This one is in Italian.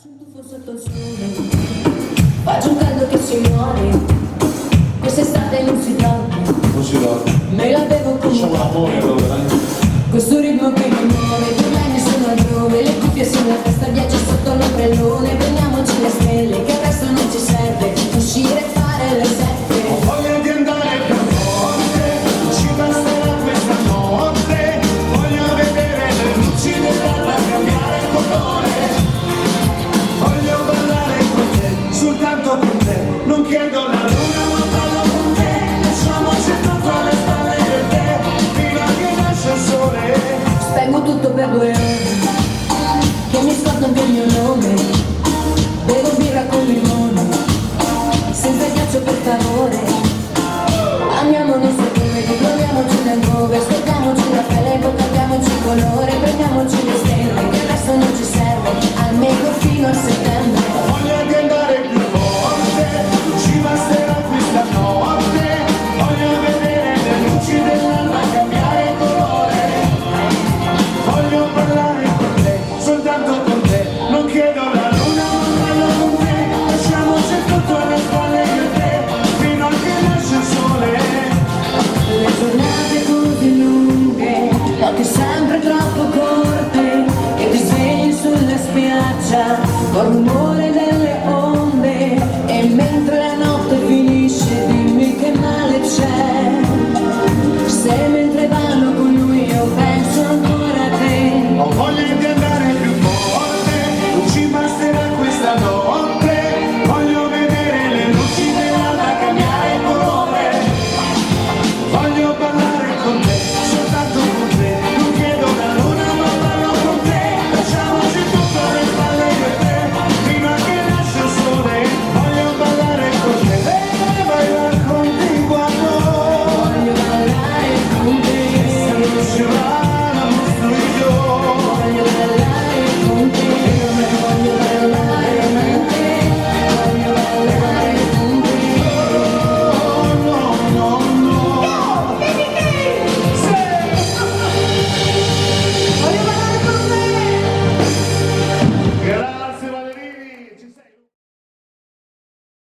Faccio un tuffo sotto il sole, faccio un caldo che si muore, quest'estate non si dorme, me la bevo come un amore, questo ritmo che mi muove, per me nessuno altrove, le cuffie sulla testa, viaggio sotto l'ombrellone, prendiamoci le stelle, che il resto non ci serve, uscire e fare le sette. Ho voglia di andare più forte, ci basterà questa notte, voglio vedere le luci dell'alba cambiare colore, voglio ballare con te, soltanto con te, non chiedo la luna ma ballo con te, lasciamoci tutto alle spalle del te, fino a che nasce il sole. Spengo tutto per 2 ore, che mi scordo anche il mio nome, bevo birra con limone, senza ghiaccio per favore, andiamo nei segreti, proviamoci nel dove, ascoltiamoci la pelle, cambiamoci il colore, prendiamoci le stelle, che il resto non ci serve, almeno fino a settembre. Ho voglia di andare più forte, ci basterà questa notte, voglio vedere le luci dell'alba cambiare colore, voglio parlare con te, soltanto con te, non chiedo la luna ma ballo con te, lasciamoci tutto alle spalle di te, fino a che nasce il sole. Le giornate così lunghe, notti sempre troppo corte, e ti svegli sulla spiaggia, col rumore